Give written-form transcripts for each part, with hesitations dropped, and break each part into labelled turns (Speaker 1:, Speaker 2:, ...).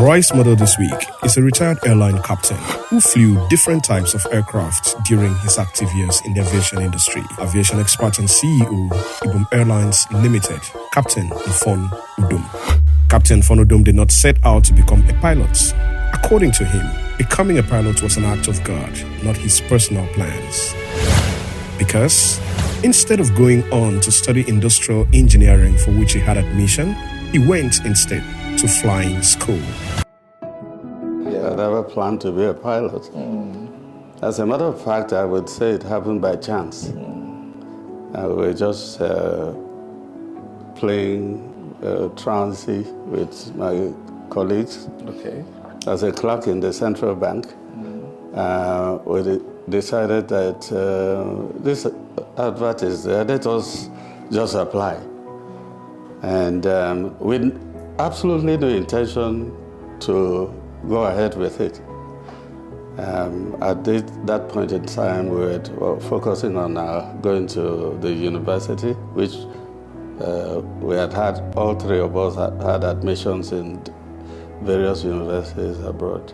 Speaker 1: Roy's mother this week is a retired airline captain who flew different types of aircraft during his active years in the aviation industry. Aviation expert and CEO, Ibom Airlines Limited, Captain Mfon Udom. Captain Mfon Udom did not set out to become a pilot. According to him, becoming a pilot was an act of God, not his personal plans. Because instead of going on to study industrial engineering, for which he had admission, he went instead to flying school.
Speaker 2: Yeah, I never planned to be a pilot. As a matter of fact, I would say it happened by chance. We were just playing transit with my colleagues.
Speaker 3: Okay.
Speaker 2: As a clerk in the central bank, we decided that this advert is there, let us just apply. And with absolutely no intention to go ahead with it. At that point in time, we were focusing on going to the university, which we had all three of us had admissions in various universities abroad.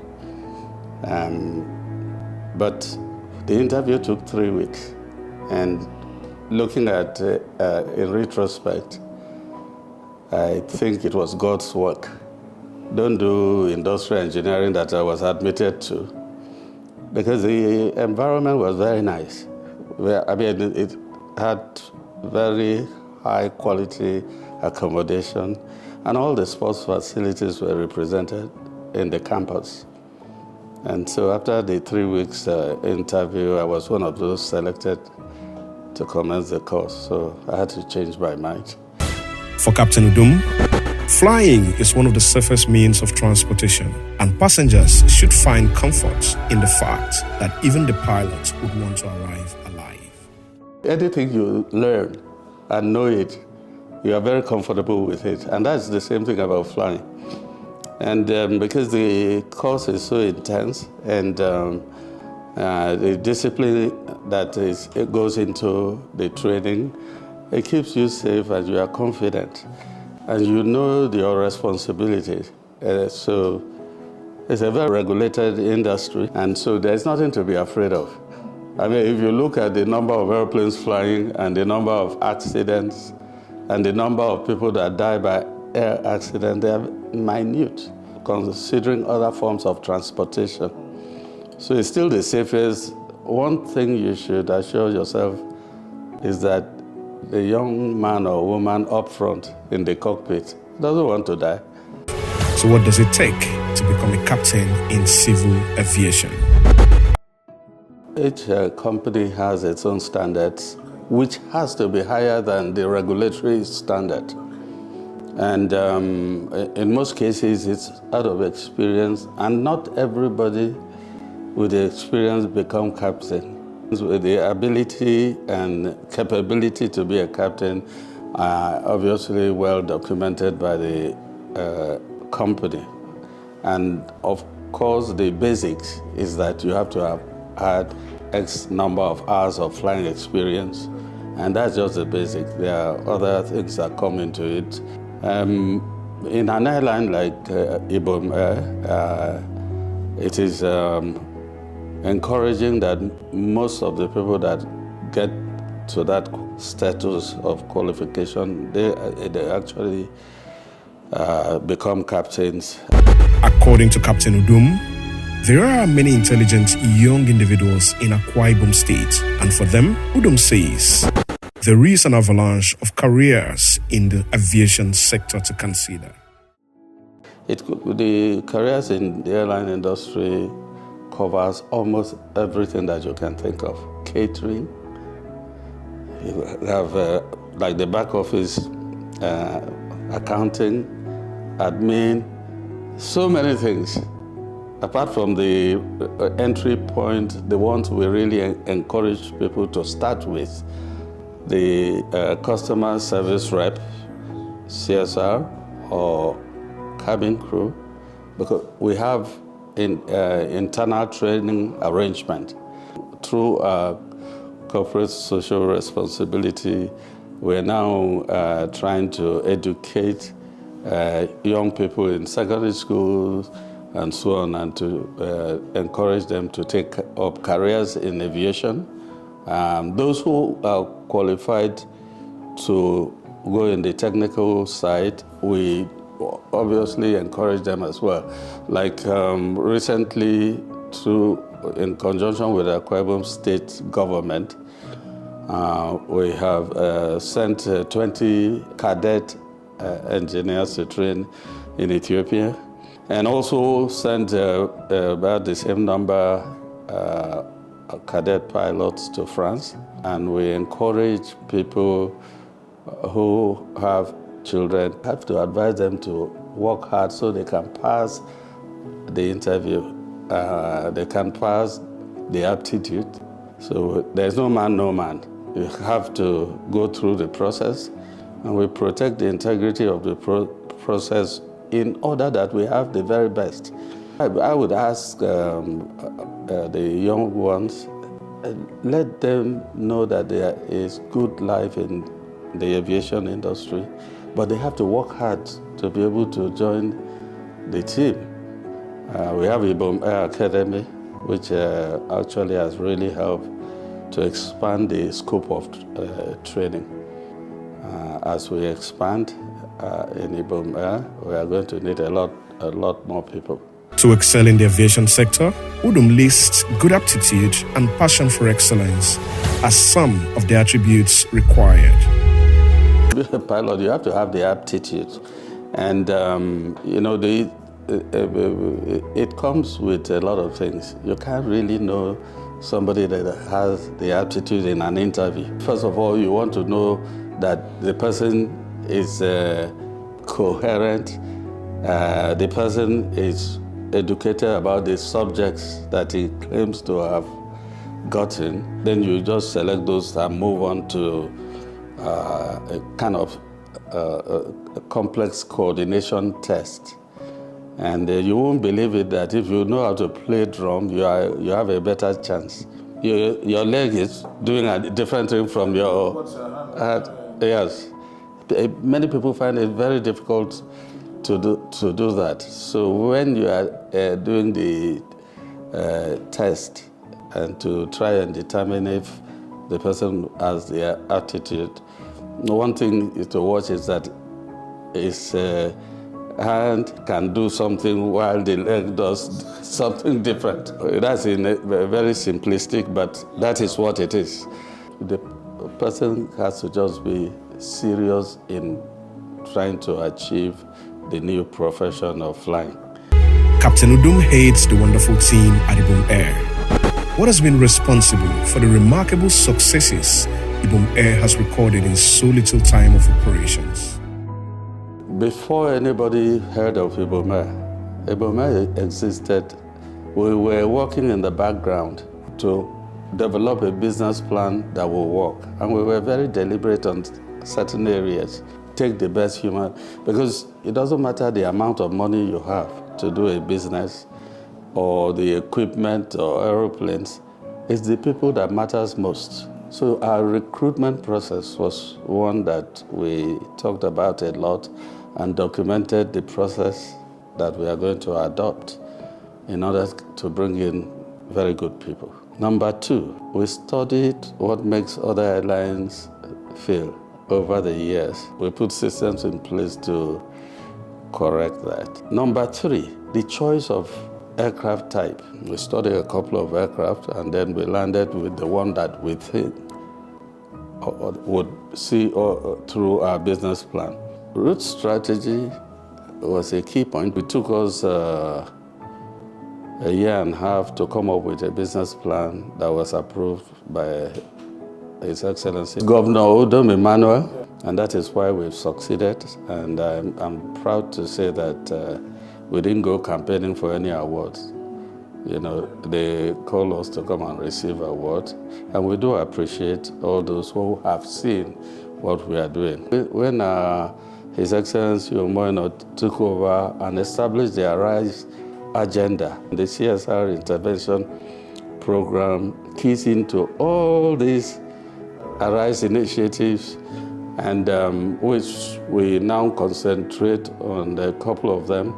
Speaker 2: But the interview took 3 weeks. And looking at in retrospect, I think it was God's work. Don't do industrial engineering that I was admitted to, because the environment was very nice. I mean, it had very high quality accommodation, and all the sports facilities were represented in the campus. And so after the 3 weeks interview, I was one of those selected to commence the course, so I had to change my mind.
Speaker 1: For Captain Udom, flying is one of the safest means of transportation, and passengers should find comfort in the fact that even the pilot would want to arrive alive.
Speaker 2: Anything you learn and know it, you are very comfortable with it, and that's the same thing about flying. And because the course is so intense, and the discipline that it goes into the training, it keeps you safe and you are confident. And you know your responsibility. So it's a very regulated industry, and so there's nothing to be afraid of. I mean, if you look at the number of airplanes flying and the number of accidents and the number of people that die by air accident, they are minute, considering other forms of transportation. So it's still the safest. One thing you should assure yourself is that the young man or woman up front in the cockpit doesn't want to die.
Speaker 1: So what does it take to become a captain in civil aviation?
Speaker 2: Each company has its own standards, which has to be higher than the regulatory standard. And in most cases, it's out of experience, and not everybody with the experience become captain. With the ability and capability to be a captain are obviously well documented by the company. And of course, the basics is that you have to have had X number of hours of flying experience, and that's just the basic. There are other things that come into it. In an airline like Ibom Air, it is encouraging that most of the people that get to that status of qualification, they actually become captains.
Speaker 1: According to Captain Udom, there are many intelligent young individuals in Akwa Ibom State, and for them, Udom says, there is an avalanche of careers in the aviation sector to consider.
Speaker 2: The careers in the airline industry covers almost everything that you can think of. Catering, you have like the back office, accounting, admin, so many things. Apart from the entry point, the ones we really encourage people to start with, the customer service rep, CSR, or cabin crew, because we have internal training arrangement. Through corporate social responsibility, we're now trying to educate young people in secondary schools and so on, and to encourage them to take up careers in aviation. Those who are qualified to go in the technical side, we obviously encourage them as well. Like recently, in conjunction with the Ibom state government, we have sent 20 cadet engineers to train in Ethiopia, and also sent about the same number cadet pilots to France. And we encourage people who have children, have to advise them to work hard so they can pass the interview. They can pass the aptitude. So there's no man, no man. You have to go through the process, and we protect the integrity of the process in order that we have the very best. I would ask the young ones, let them know that there is good life in the aviation industry, but they have to work hard to be able to join the team. We have Ibom Air Academy, which actually has really helped to expand the scope of training. As we expand in Ibom Air, we are going to need a lot more people.
Speaker 1: To excel in the aviation sector, Udom lists good aptitude and passion for excellence as some of the attributes required.
Speaker 2: To be a pilot, you have to have the aptitude, and it comes with a lot of things. You can't really know somebody that has the aptitude in an interview. First of all, you want to know that the person is coherent, the person is educated about the subjects that he claims to have gotten. Then you just select those and move on to a kind of a complex coordination test. And you won't believe it that if you know how to play drum, you have a better chance. Your leg is doing a different thing from your hand. Yes. Many people find it very difficult to do that. So when you are doing the test and to try and determine if the person has the aptitude, one thing is to watch is that his hand can do something while the leg does something different. That's very simplistic, but that is what it is. The person has to just be serious in trying to achieve the new profession of flying.
Speaker 1: Captain Udom heads the wonderful team at Ibom Air. What has been responsible for the remarkable successes Ibom Air has recorded in so little time of operations?
Speaker 2: Before anybody heard of Ibom Air existed. We were working in the background to develop a business plan that will work. And we were very deliberate on certain areas. Take the best human, because it doesn't matter the amount of money you have to do a business or the equipment or aeroplanes, it's the people that matters most. So our recruitment process was one that we talked about a lot and documented the process that we are going to adopt in order to bring in very good people. Number two, we studied what makes other airlines fail over the years. We put systems in place to correct that. Number three, the choice of aircraft type. We studied a couple of aircraft and then we landed with the one that we think would see through our business plan. Route strategy was a key point. It took us a year and a half to come up with a business plan that was approved by His Excellency Governor Udom Emmanuel, and that is why we've succeeded. And I'm proud to say that we didn't go campaigning for any awards. You know, they call us to come and receive awards, and we do appreciate all those who have seen what we are doing. When His Excellency Omoyeno took over and established the Arise agenda, the CSR intervention program keys into all these Arise initiatives, and which we now concentrate on a couple of them,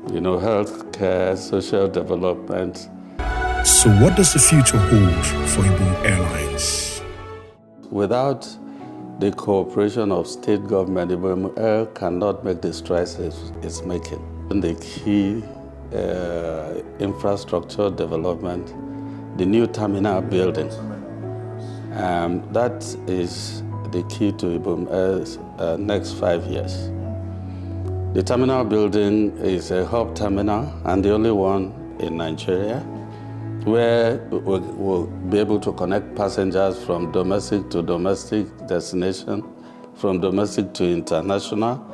Speaker 2: healthcare, social development.
Speaker 1: So what does the future hold for Ibom Airlines?
Speaker 2: Without the cooperation of state government, Ibom Air cannot make the strides it's making. And the key infrastructure development, the new terminal building, that is the key to Ibom Air's next 5 years. The terminal building is a hub terminal and the only one in Nigeria, where we'll be able to connect passengers from domestic to domestic destination, from domestic to international,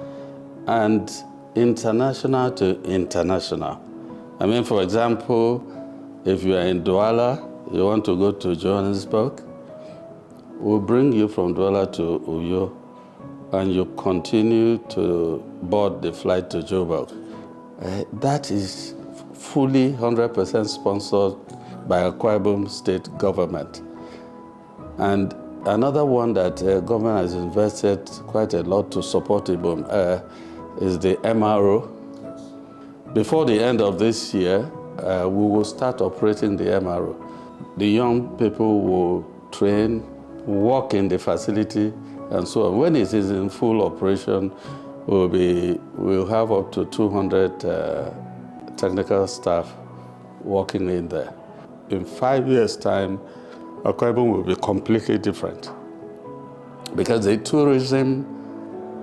Speaker 2: and international to international. I mean, for example, if you are in Douala, you want to go to Johannesburg, we'll bring you from Douala to Uyo, and you continue to board the flight to Joburg. That is fully 100% sponsored by Akwa Ibom state government. And another one that government has invested quite a lot to support Ibom Air is the MRO. Before the end of this year, we will start operating the MRO. The young people will train, work in the facility, and so on. When it is in full operation, we'll have up to 200 technical staff working in there. In 5 years' time, Akwa Ibom will be completely different because the tourism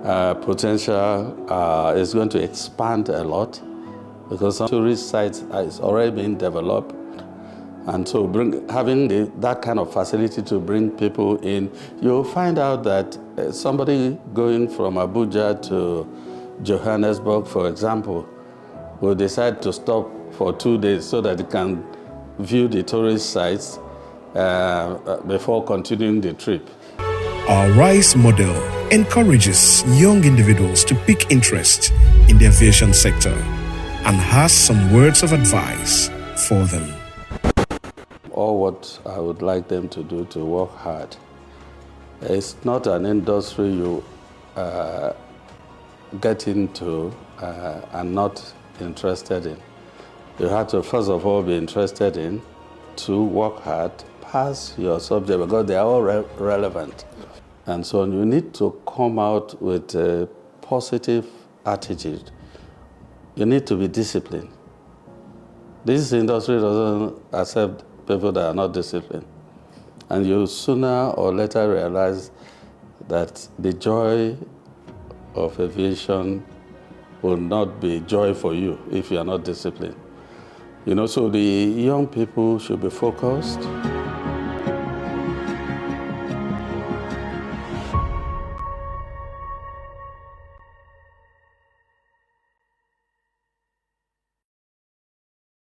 Speaker 2: potential is going to expand a lot because some tourist sites is already being developed. And so having that kind of facility to bring people in, you'll find out that somebody going from Abuja to Johannesburg, for example, will decide to stop for 2 days so that they can view the tourist sites before continuing the trip.
Speaker 1: Our RISE model encourages young individuals to pick interest in the aviation sector and has some words of advice for them.
Speaker 2: All what I would like them to do to work hard. It's not an industry you get into and not interested in. You have to first of all be interested in, to work hard, pass your subject because they are all relevant. And so you need to come out with a positive attitude. You need to be disciplined. This industry doesn't accept people that are not disciplined. And you sooner or later realize that the joy of aviation will not be joy for you if you are not disciplined. So the young people should be focused.